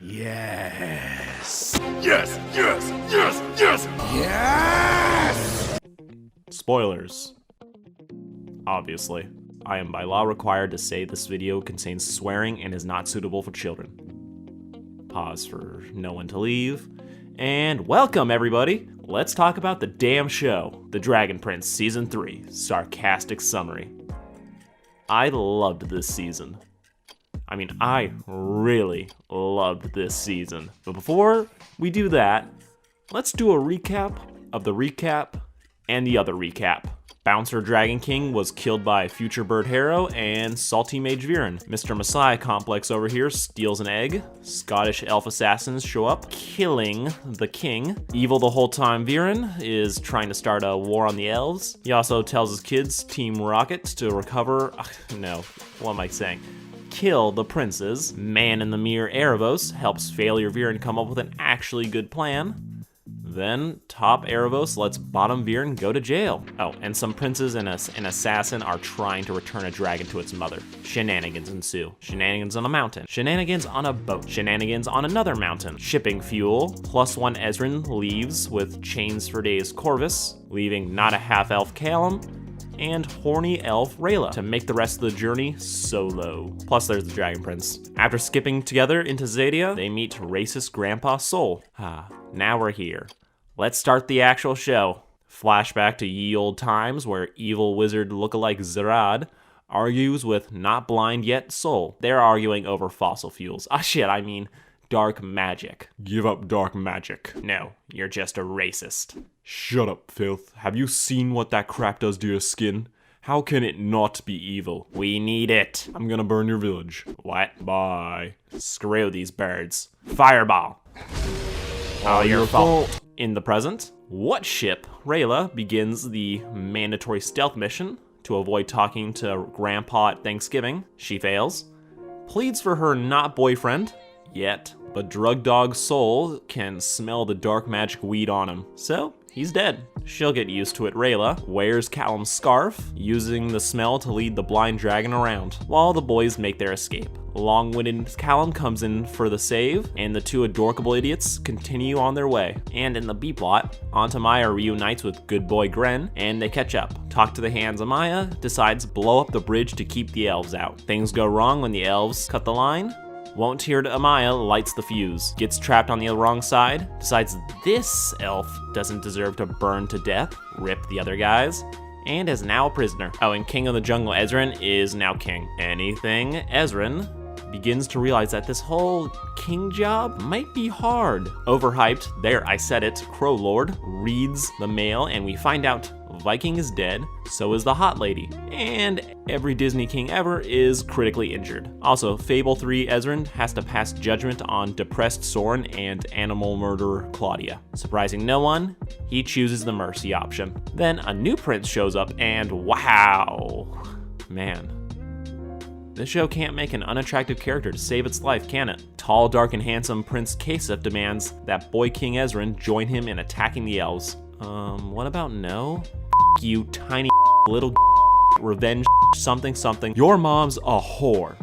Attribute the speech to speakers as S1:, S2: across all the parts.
S1: Yes! Yes! Yes! Yes! Yes! Yes!
S2: Spoilers. Obviously. I am by law required to say this video contains swearing and is not suitable for children. Pause for no one to leave. And welcome, everybody! Let's talk about the damn show, The Dragon Prince Season 3, Sarcastic Summary. I loved this season. I really loved this season. But before we do that, let's do a recap of the recap and the other recap. Bouncer Dragon King was killed by Future Bird Harrow and Salty Mage Viren. Mr. Messiah Complex over here steals an egg. Scottish elf assassins show up, killing the king. Evil the whole time Viren is trying to start a war on the elves. He also tells his kids, Team Rocket, to recover... no, what am I saying? Kill the princes. Man in the Mirror Erebos helps Failure Viren come up with an actually good plan. Then, top Erebos lets bottom Viren go to jail. Oh, and some princes and an assassin are trying to return a dragon to its mother. Shenanigans ensue. Shenanigans on a mountain. Shenanigans on a boat. Shenanigans on another mountain. Shipping fuel. +1 Ezrin leaves with Chains for Days Corvus, leaving not a half-elf Callum, and horny elf Rayla to make the rest of the journey solo. Plus there's the Dragon Prince. After skipping together into Zadia, they meet racist Grandpa Sol. Now we're here. Let's start the actual show. Flashback to ye old times where evil wizard lookalike Zerad argues with not blind yet Sol. They're arguing over fossil fuels. Dark magic.
S1: Give up dark magic.
S2: No, you're just a racist.
S1: Shut up, filth. Have you seen what that crap does to your skin? How can it not be evil?
S2: We need it.
S1: I'm gonna burn your village.
S2: What?
S1: Bye.
S2: Screw these birds. Fireball.
S1: All your fault.
S2: In the present, what ship? Rayla begins the mandatory stealth mission to avoid talking to Grandpa at Thanksgiving. She fails. Pleads for her not boyfriend yet, but drug dog Sol can smell the dark magic weed on him. So, he's dead. She'll get used to it. Rayla wears Callum's scarf, using the smell to lead the blind dragon around, while the boys make their escape. Long-winded Callum comes in for the save, and the two adorkable idiots continue on their way. And in the B-plot, Aunt Amaya reunites with good boy Gren, and they catch up. Talk to the hands Amaya decides blow up the bridge to keep the elves out. Things go wrong when the elves cut the line. Won't hear to Amaya lights the fuse, gets trapped on the wrong side, decides this elf doesn't deserve to burn to death, rip the other guys, and is now a prisoner. Oh, and King of the Jungle Ezrin is now king. Anything Ezrin begins to realize that this whole king job might be hard. Overhyped, there I said it, Crow Lord reads the mail and we find out Viking is dead, so is the hot lady, and every Disney king ever is critically injured. Also, Fable 3 Ezrin has to pass judgment on depressed Soren and animal murderer Claudia. Surprising no one, he chooses the mercy option. Then a new prince shows up and wow, man. This show can't make an unattractive character to save its life, can it? Tall, dark, and handsome Prince Kasef demands that boy King Ezrin join him in attacking the elves. What about no? You tiny little revenge something something.
S1: Your mom's a whore.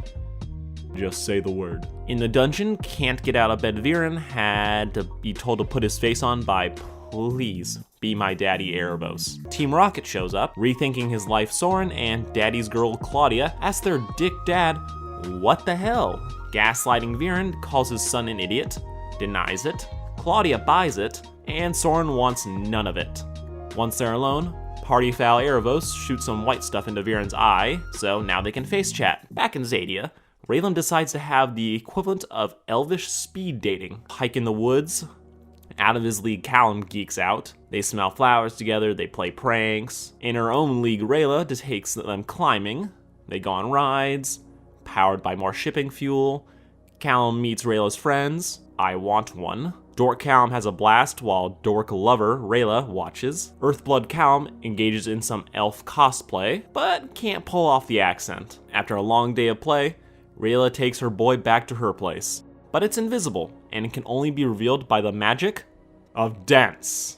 S1: Just say the word.
S2: In the dungeon, can't get out of bed Viren had to be told to put his face on by please be my daddy Erebos. Team Rocket shows up, rethinking his life Soren and daddy's girl Claudia asks their dick dad, what the hell? Gaslighting Viren calls his son an idiot, denies it, Claudia buys it, and Soren wants none of it. Once they're alone, party foul Erebos shoots some white stuff into Viren's eye, so now they can face chat. Back in Zadia, Raylan decides to have the equivalent of elvish speed dating. Hike in the woods, out of his league Callum geeks out. They smell flowers together, they play pranks. In her own league Rayla takes them climbing. They go on rides, powered by more shipping fuel. Callum meets Rayla's friends. I want one. Dork Callum has a blast while Dork lover Rayla watches. Earthblood Callum engages in some elf cosplay, but can't pull off the accent. After a long day of play, Rayla takes her boy back to her place. But it's invisible, and it can only be revealed by the magic of dance.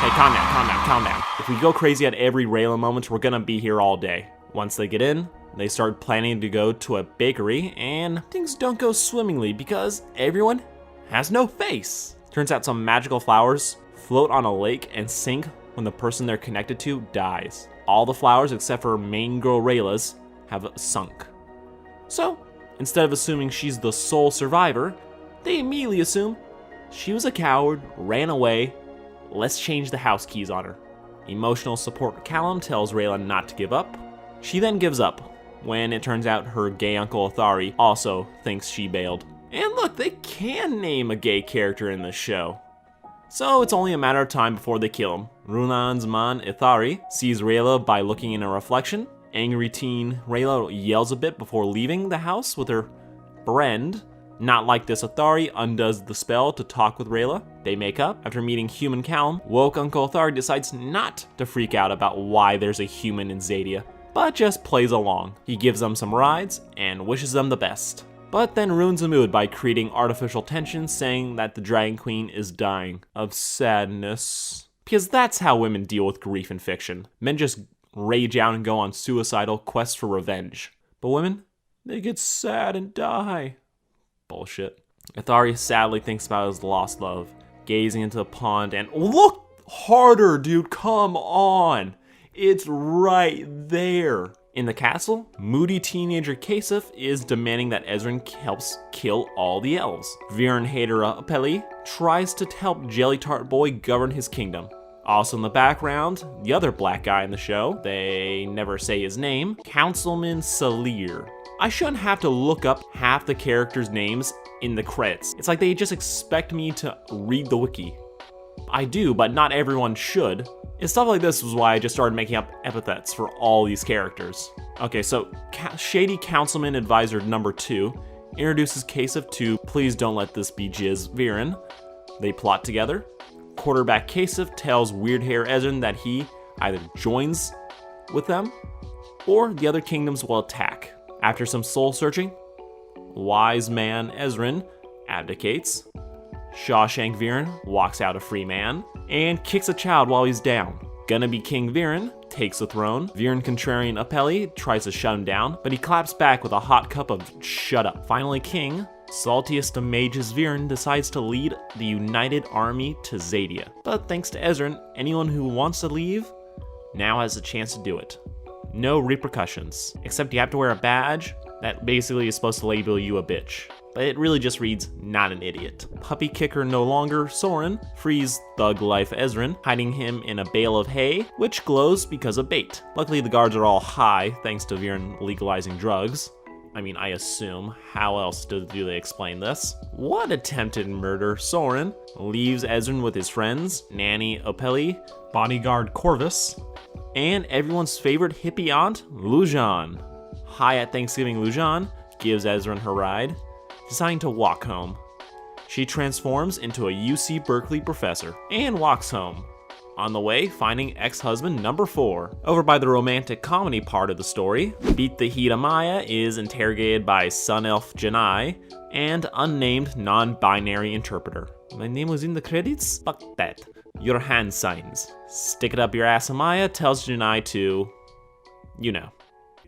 S2: Hey, calm down. If we go crazy at every Rayla moment, we're gonna be here all day. Once they get in, They start planning to go to a bakery, and things don't go swimmingly because everyone has no face. Turns out some magical flowers float on a lake and sink when the person they're connected to dies. All the flowers except for main girl Rayla's have sunk. So, instead of assuming she's the sole survivor, they immediately assume she was a coward, ran away, let's change the house keys on her. Emotional support Callum tells Rayla not to give up. She then gives up, when it turns out her gay uncle Ithari also thinks she bailed. And look, they can name a gay character in this show. So it's only a matter of time before they kill him. Runan's man Ithari sees Rayla by looking in a reflection. Angry teen Rayla yells a bit before leaving the house with her friend. Not like this, Ithari undoes the spell to talk with Rayla. They make up. After meeting human Callum, woke Uncle Ithari decides not to freak out about why there's a human in Zadia, but just plays along. He gives them some rides and wishes them the best, but then ruins the mood by creating artificial tension, saying that the Dragon Queen is dying of sadness. Because that's how women deal with grief in fiction. Men just rage out and go on suicidal quests for revenge. But women, they get sad and die. Bullshit. Ithari sadly thinks about his lost love, gazing into the pond and look harder, dude, come on. It's right there. In the castle, moody teenager Kasif is demanding that Ezrin helps kill all the elves. Viren Hadera Apeli tries to help Jelly Tart Boy govern his kingdom. Also in the background, the other black guy in the show, they never say his name, Councilman Salir. I shouldn't have to look up half the characters' names in the credits. It's like they just expect me to read the wiki. I do, but not everyone should. And stuff like this was why I just started making up epithets for all these characters. Okay, so Shady Councilman Advisor number 2 introduces Kasif to Please Don't Let This Be Jizz Viren. They plot together. Quarterback Kasif tells Weird Hair Ezrin that he either joins with them or the other kingdoms will attack. After some soul searching, wise man Ezrin abdicates. Shawshank Viren walks out a free man and kicks a child while he's down. Gonna be King Viren takes the throne. Viren Contrarian Apeli tries to shut him down, but he claps back with a hot cup of shut up. Finally, King, saltiest of mages Viren, decides to lead the united army to Zadia. But thanks to Ezrin, anyone who wants to leave now has a chance to do it. No repercussions, except you have to wear a badge that basically is supposed to label you a bitch. But it really just reads, not an idiot. Puppy kicker no longer, Soren frees thug life Ezrin, hiding him in a bale of hay, which glows because of bait. Luckily the guards are all high, thanks to Viren legalizing drugs. I mean, I assume. How else do they explain this? What attempted murder? Soren leaves Ezrin with his friends, Nanny Opeli, bodyguard Corvus, and everyone's favorite hippie aunt, Lujan. High at Thanksgiving, Lujan gives Ezrin her ride, deciding to walk home. She transforms into a UC Berkeley professor and walks home. On the way, finding ex-husband number 4. Over by the romantic comedy part of the story, Beat the Heat Amaya is interrogated by Sun Elf Janai and unnamed non-binary interpreter. My name was in the credits? Fuck that. Your hand signs. Stick it up your ass Amaya tells Janai to, you know.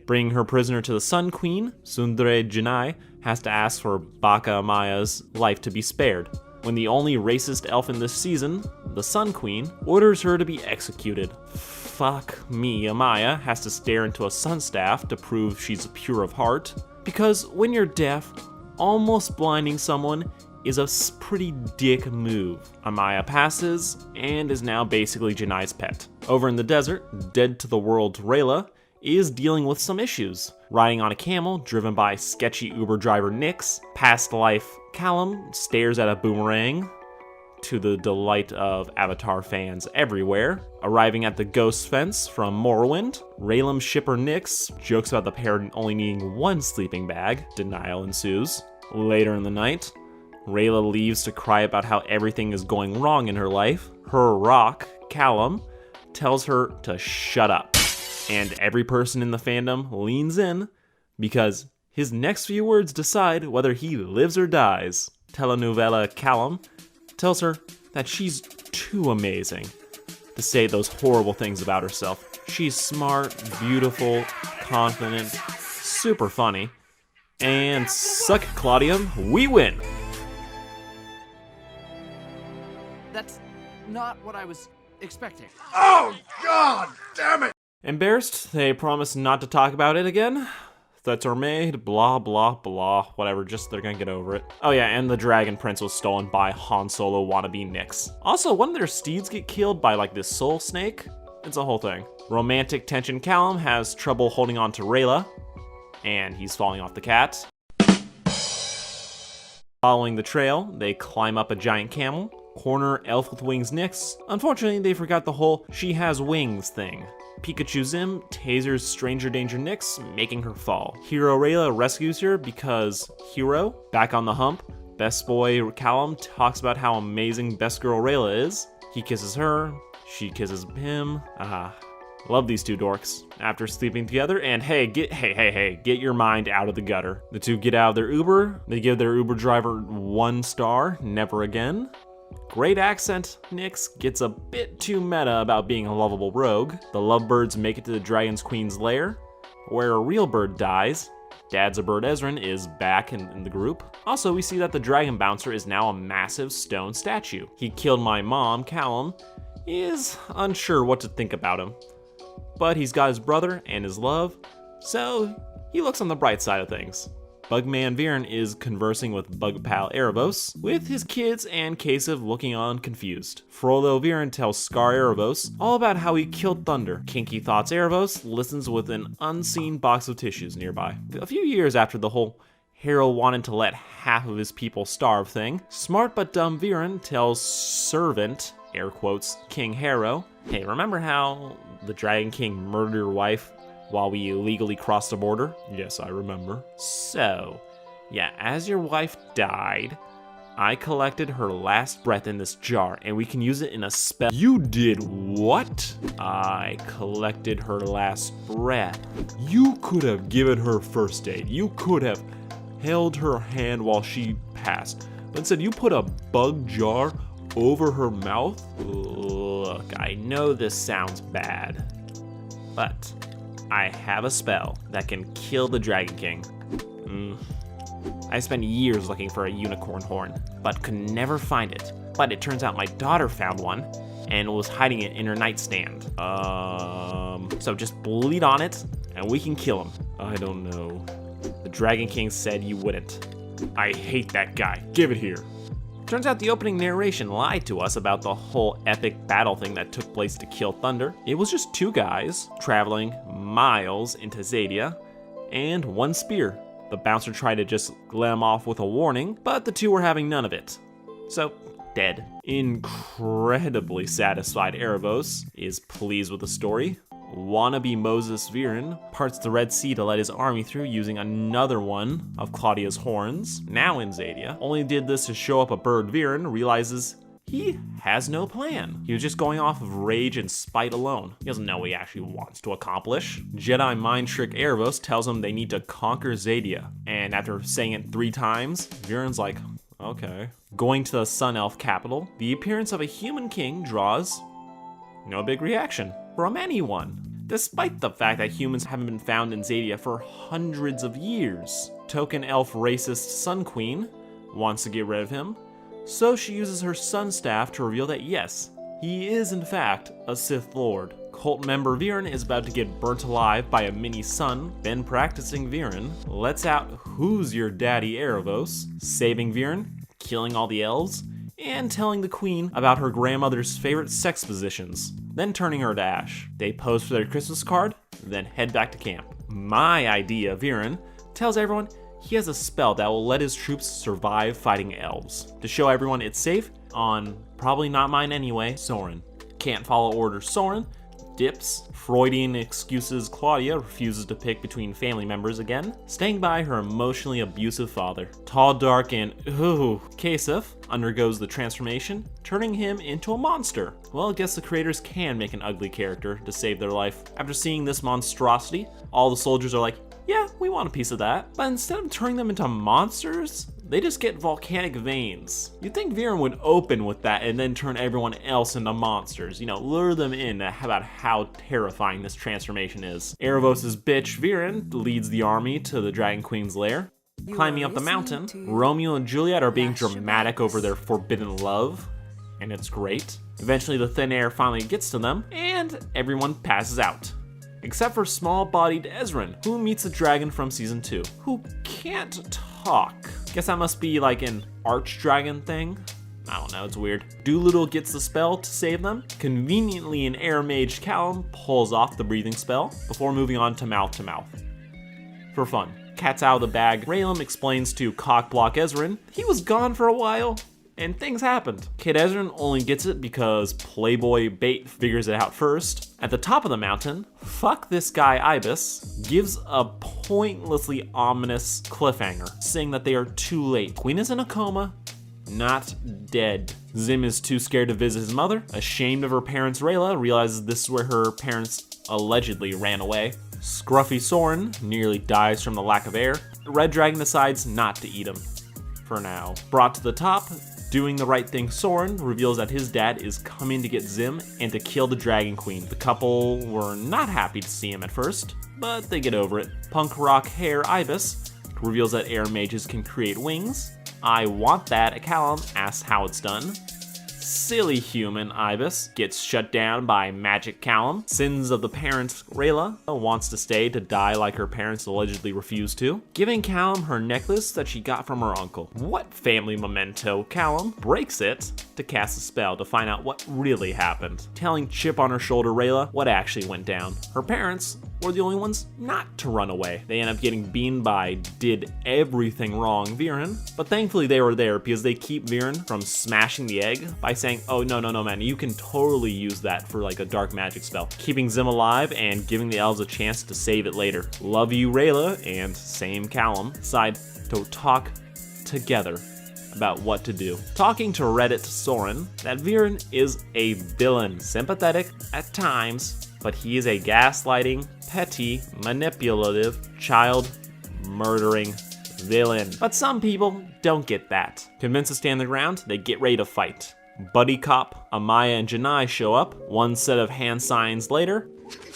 S2: Bringing her prisoner to the Sun Queen, Sundre Janai has to ask for Baka Amaya's life to be spared, when the only racist elf in this season, the Sun Queen, orders her to be executed. Fuck me, Amaya has to stare into a sun staff to prove she's pure of heart, because when you're deaf, almost blinding someone is a pretty dick move. Amaya passes, and is now basically Janai's pet. Over in the desert, dead to the world Rayla is dealing with some issues. Riding on a camel driven by sketchy Uber driver Nix, past life Callum stares at a boomerang, to the delight of Avatar fans everywhere. Arriving at the ghost fence from Morrowind, Raylam's shipper Nix jokes about the pair only needing one sleeping bag. Denial ensues. Later in the night, Rayla leaves to cry about how everything is going wrong in her life. Her rock, Callum, tells her to shut up. And every person in the fandom leans in because his next few words decide whether he lives or dies. Telenovela Callum tells her that she's too amazing to say those horrible things about herself. She's smart, beautiful, confident, super funny. And suck it, Claudium, we win!
S3: That's not what I was expecting.
S4: Oh, God damn it!
S2: Embarrassed, they promise not to talk about it again. Threats are made, blah, blah, blah, whatever, just they're gonna get over it. Oh yeah, and the Dragon Prince was stolen by Han Solo wannabe Nix. Also, one of their steeds get killed by like this soul snake. It's a whole thing. Romantic tension Callum has trouble holding on to Rayla, and he's falling off the cat. Following the trail, they climb up a giant camel, corner Elf with Wings Nix. Unfortunately, they forgot the whole she has wings thing. Pikachu Zim tasers Stranger Danger Nix, making her fall. Hero Rayla rescues her because Hero, back on the hump, Best Boy Callum talks about how amazing Best Girl Rayla is. He kisses her, she kisses him. Love these two dorks. After sleeping together, and hey, get your mind out of the gutter. The two get out of their Uber. They give their Uber driver 1 star, never again. Great accent. Nix gets a bit too meta about being a lovable rogue. The lovebirds make it to the Dragon's Queen's lair, where a real bird dies. Dad's a Bird Ezrin is back in the group. Also, we see that the Dragon Bouncer is now a massive stone statue. He killed my mom, Callum. He is unsure what to think about him, but he's got his brother and his love, so he looks on the bright side of things. Bugman Viren is conversing with Bug Pal Erebos, with his kids and Kasov looking on confused. Frollo Viren tells Scar Erebos all about how he killed Thunder. Kinky Thoughts Erebos listens with an unseen box of tissues nearby. A few years after the whole Hero wanted to let half of his people starve thing, smart but dumb Viren tells Servant, air quotes, King Hero, hey, remember how the Dragon King murdered your wife while we illegally crossed the border?
S1: Yes, I remember.
S2: So, yeah, as your wife died, I collected her last breath in this jar, and we can use it in a spell.
S1: You did what?
S2: I collected her last breath.
S1: You could have given her first aid. You could have held her hand while she passed. But instead, you put a bug jar over her mouth?
S2: Look, I know this sounds bad, but I have a spell that can kill the Dragon King. I spent years looking for a unicorn horn, but could never find it. But it turns out my daughter found one and was hiding it in her nightstand. So just bleed on it and we can kill him.
S1: I don't know.
S2: The Dragon King said you wouldn't.
S1: I hate that guy. Give it here.
S2: Turns out the opening narration lied to us about the whole epic battle thing that took place to kill Thunder. It was just 2 guys traveling miles into Zadia and 1 spear. The bouncer tried to just let him off with a warning, but the 2 were having none of it. So, dead. Incredibly satisfied Erebos is pleased with the story. Wannabe Moses Viren parts the Red Sea to let his army through using another one of Claudia's horns, now in Zadia. Only did this to show up a bird Viren realizes he has no plan. He was just going off of rage and spite alone. He doesn't know what he actually wants to accomplish. Jedi mind trick Erebos tells him they need to conquer Zadia, and after saying it 3 times, Viren's like, okay. Going to the Sun Elf capital, the appearance of a human king draws no big reaction from anyone, despite the fact that humans haven't been found in Zadia for hundreds of years. Token elf racist Sun Queen wants to get rid of him, so she uses her sun staff to reveal that yes, he is in fact a Sith Lord. Cult member Viren is about to get burnt alive by a mini sun. Then practicing Viren lets out Who's Your Daddy Erebos, saving Viren, killing all the elves, and telling the queen about her grandmother's favorite sex positions, then turning her to ash. They pose for their Christmas card, then head back to camp. My idea, Viren, tells everyone he has a spell that will let his troops survive fighting elves. To show everyone it's safe, on probably not mine anyway, Soren. Can't follow orders, Soren dips. Freudian excuses Claudia refuses to pick between family members again, staying by her emotionally abusive father. Tall, dark, and Kasov undergoes the transformation, turning him into a monster. Well, I guess the creators can make an ugly character to save their life. After seeing this monstrosity, all the soldiers are like, yeah, we want a piece of that. But instead of turning them into monsters, they just get volcanic veins. You'd think Viren would open with that and then turn everyone else into monsters. Lure them in about how terrifying this transformation is. Erebos' bitch Viren leads the army to the Dragon Queen's lair. Climbing up the mountain, Romeo and Juliet are being dramatic over their forbidden love, and it's great. Eventually the thin air finally gets to them, and everyone passes out. Except for small-bodied Ezran, who meets a dragon from Season 2, who can't talk. Guess that must be like an archdragon thing? I don't know, it's weird. Doolittle gets the spell to save them. Conveniently, an air mage Callum pulls off the breathing spell before moving on to mouth. For fun. Cat's out of the bag, Raylan explains to Cockblock Ezran he was gone for a while, and things happened. Kid Ezran only gets it because Playboy Bait figures it out first. At the top of the mountain, fuck this guy Ibis gives a pointlessly ominous cliffhanger, saying that they are too late. Queen is in a coma, not dead. Zim is too scared to visit his mother. Ashamed of her parents, Rayla realizes this is where her parents allegedly ran away. Scruffy Soren nearly dies from the lack of air. Red Dragon decides not to eat him, for now. Brought to the top, doing the right thing, Soren reveals that his dad is coming to get Zim and to kill the Dragon Queen. The couple were not happy to see him at first, but they get over it. Punk rock hair Ibis reveals that air mages can create wings. I want that, Callum asks how it's done. Silly human Ibis gets shut down by Magic Callum. Sins of the parents Rayla wants to stay to die like her parents allegedly refused to, giving Callum her necklace that she got from her uncle. What family memento? Callum breaks it to cast a spell to find out what really happened, telling chip on her shoulder Rayla what actually went down. Her parents were the only ones not to run away. They end up getting beamed by did everything wrong Viren, but thankfully they were there because they keep Viren from smashing the egg by saying, oh no man, you can totally use that for like a dark magic spell, keeping Zim alive and giving the elves a chance to save it later. Love you Rayla and same Callum decide to talk together about what to do. Talking to Reddit Soren that Viren is a villain, sympathetic at times, but he is a gaslighting, petty, manipulative, child-murdering villain. But some people don't get that. Convinced to stand their ground, they get ready to fight. Buddy Cop, Amaya, and Janai show up. One set of hand signs later,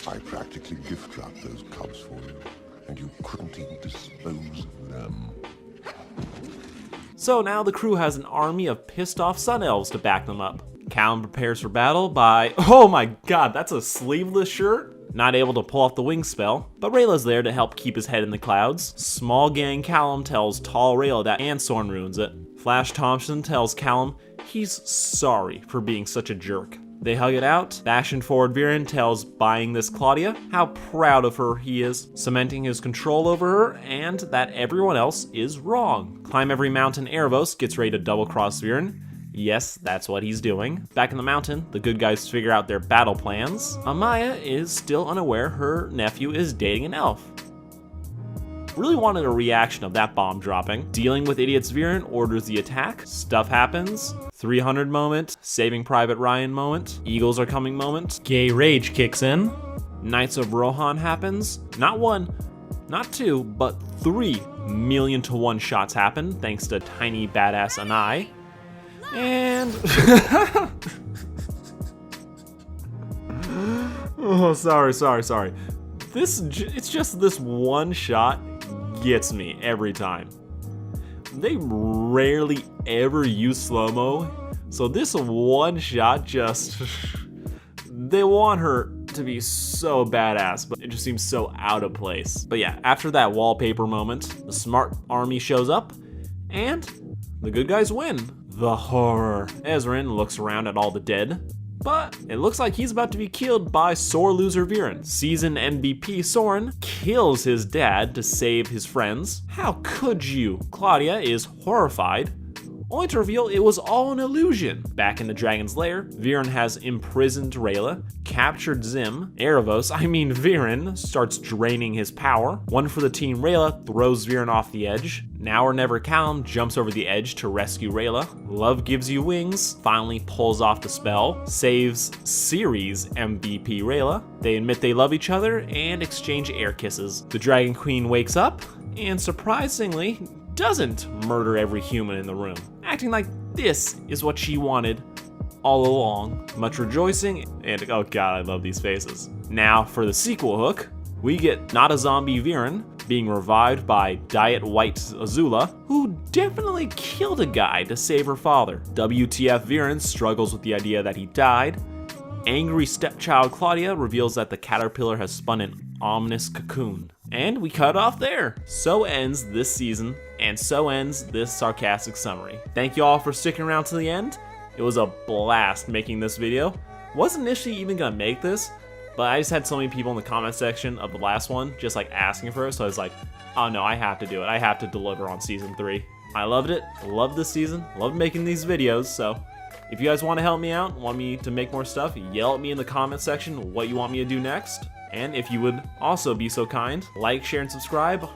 S4: I practically gift wrapped those cubs for you, and you couldn't even dispose of them.
S2: so now the crew has an army of pissed off sun elves to back them up. Callum prepares for battle by, oh my god, that's a sleeveless shirt? Not able to pull off the wing spell, but Rayla's there to help keep his head in the clouds. Small gang Callum tells tall Rayla that and Soren ruins it. Flash Thompson tells Callum he's sorry for being such a jerk. They hug it out. Fashion forward Viren tells buying this Claudia how proud of her he is, cementing his control over her and that everyone else is wrong. Climb every mountain Erebos gets ready to double cross Viren. Yes, that's what he's doing. Back in the mountain, the good guys figure out their battle plans. Amaya is still unaware her nephew is dating an elf. Really wanted a reaction of that bomb dropping. Dealing with idiots Viren orders the attack. Stuff happens. 300 moment. Saving Private Ryan moment. Eagles are coming moment. Gay rage kicks in. Knights of Rohan happens. Not one, not two, but 3 million to 1 shots happen thanks to tiny badass Anai. And oh, sorry. It's just this one shot gets me every time. They rarely ever use slow-mo, so this one shot just they want her to be so badass, but it just seems so out of place. But yeah, after that wallpaper moment, the smart army shows up and the good guys win. The horror. Ezran looks around at all the dead, but it looks like he's about to be killed by sore loser Viren. Season MVP Soren kills his dad to save his friends. How could you? Claudia is horrified, only to reveal it was all an illusion. Back in the dragon's lair, Viren has imprisoned Rayla, captured Zim. Viren starts draining his power. One for the team Rayla throws Viren off the edge. Now or never Callum jumps over the edge to rescue Rayla. Love Gives You Wings finally pulls off the spell, saves series MVP Rayla. They admit they love each other and exchange air kisses. The Dragon Queen wakes up and surprisingly doesn't murder every human in the room, acting like this is what she wanted all along. Much rejoicing, and oh god, I love these faces. Now for the sequel hook, we get not a zombie Viren being revived by Diet White Azula, who definitely killed a guy to save her father. WTF Viren struggles with the idea that he died. Angry stepchild Claudia reveals that the caterpillar has spun an ominous cocoon. And we cut off there. So ends this season, and so ends this sarcastic summary. Thank you all for sticking around to the end. It was a blast making this video. Wasn't initially even gonna make this, but I just had so many people in the comment section of the last one just like asking for it, so I was like, oh no, I have to do it. I have to deliver on season 3. I loved it. Loved this season. Loved making these videos, so if you guys want to help me out, want me to make more stuff, yell at me in the comment section what you want me to do next. And if you would also be so kind, like, share, and subscribe.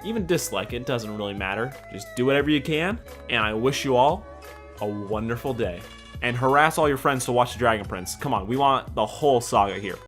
S2: Even dislike it, doesn't really matter. Just do whatever you can, and I wish you all a wonderful day. And harass all your friends to watch The Dragon Prince. Come on, we want the whole saga here.